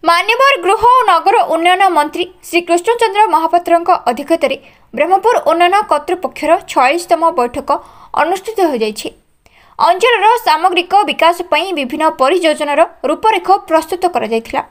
मान्यवर गृह और नगर उन्नयन मंत्री श्री कृष्णचंद्र महापात्र अध्यक्षतार ब्रह्मपुर उन्नयन कर्तृपक्षर 46तम बैठक अनुष्ठित हो जाइछि। अंचल सामग्रिक विकास पई विभिन्न परियोजनार रूपरेख प्रस्तुत करा जायथिला।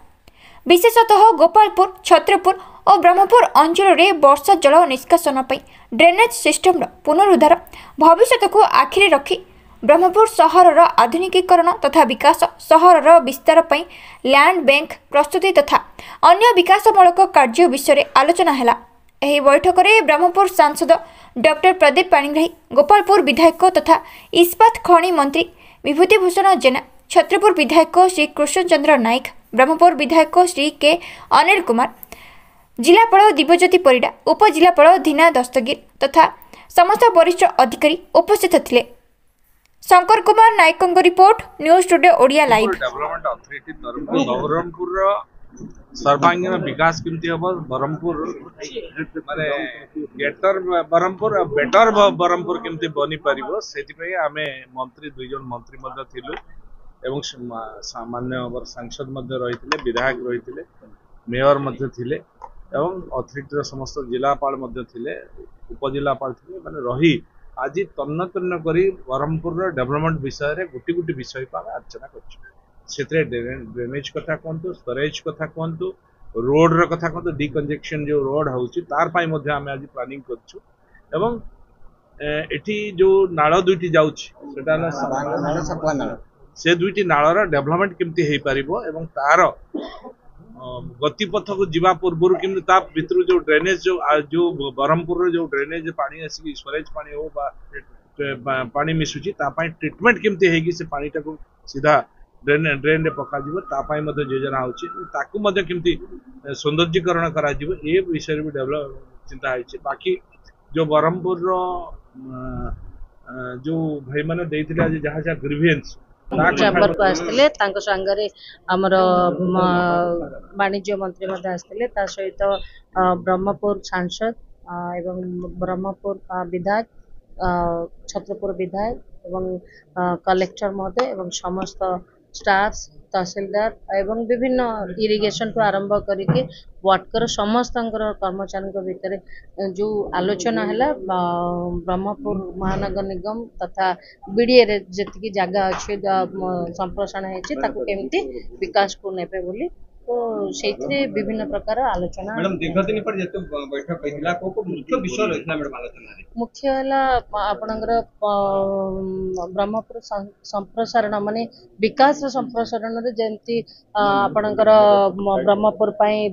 विशेषतः गोपालपुर, छत्रपुर और ब्रह्मपुर अंचल में वर्षा जल निष्कासन पई ड्रेनेज सिस्टम पुनरुद्धार भविष्य को आखिरी रखी ब्रह्मपुर सहर आधुनिकीकरण तथा विकास, सहर विस्तार पई लैंड बैंक प्रस्तुति तथा अन्य विकासमूलक कार्य विषय आलोचना हैला। एही बैठक में ब्रह्मपुर सांसद डॉक्टर प्रदीप पाणिग्राही, गोपालपुर विधायक तथा इस्पात खनि मंत्री विभूतिभूषण जेना, छत्रपुर विधायक श्री कृष्णचंद्र नाइक, ब्रह्मपुर विधायक श्री के अनिल कुमार, जिलापाल दिव्यज्योति परिडा, उपजिलापाल धीना दस्तगीर तथा समस्त वरिष्ठ अधिकारी उपस्थित थिले। Shankar Kumar Nayak report, news today Odia live. Development authority Berhampur सर्वांगीण विकास केमती हम बरहमपुर माने गेटर बरहमपुर बेटर बरहमपुर केमती बनी पारिबो सेति आमे मंत्री दुई जन मंत्री मध्य थिलु एवं सामान्य सांसद मध्य रहिथिले, विधायक रहिथिले, मेयर मध्य थिले एवं अथॉरिटी समस्त जिलापाल मध्य थिले, उपजिलापाल थिले, माने रही आज तन्न तन्न करी बरहमपुर डेवलपमेंट विषय रे गोटी गोटी विषय को आलोचना कर ड्रेनेज कथा कहतु, स्टोरेज कथा कहतु, रोड र कथा कहतु, डिकंजेक्शन जो रोड होउची तार पाई मध्ये आमे आज प्लानिंग करछु एवं एठी जो नाळ दुईटी जाउची सेटा से दुईटी नाळर डेवलपमेंट केमती हेई परिबो एवं तार गतिपथ को जीवा पूर्व कि जो ड्रेनेज जो बरहमपुर जो ड्रेनेज पानी आसिक स्टोरेज पानी हो पानी मिसुची ट्रीटमेंट केमती है से पानी टाको सीधा ड्रेन रे पका योजना होमती सौंदर्यीकरण करा ए विषय भी डेवलप चिंता है। बाकी जो बरहमपुर जो भाई मैंने जहाँ जहाँ ग्रीवियंस चैम्बर को आसते सांगे आमर वाणिज्य मंत्री आसते सहित ब्रह्मपुर सांसद एवं ब्रह्मपुर विधायक, छत्रपुर विधायक एवं कलेक्टर महोदय एवं समस्त स्टाफ, तहसीलदार एवं विभिन्न इरिगेशन को आरंभ करके वाटकर समस्त कर्मचारी भितर जो आलोचना है ब्रह्मपुर महानगर निगम तथा बीडीए रे जी जगह अच्छे संप्रसारण होती विकास को नेबे बोली तो से विभिन्न प्रकार आलोचना। मैडम दीर्घ दिन पर जेते बैठक कहिला को मुख्य विषय रहिला मैडम आलोचना रे मुख्य हला आपनकर ब्रह्मपुर संप्रसारण माने विकास संप्रसारण रे जेंती आपनकर ब्रह्मपुर पई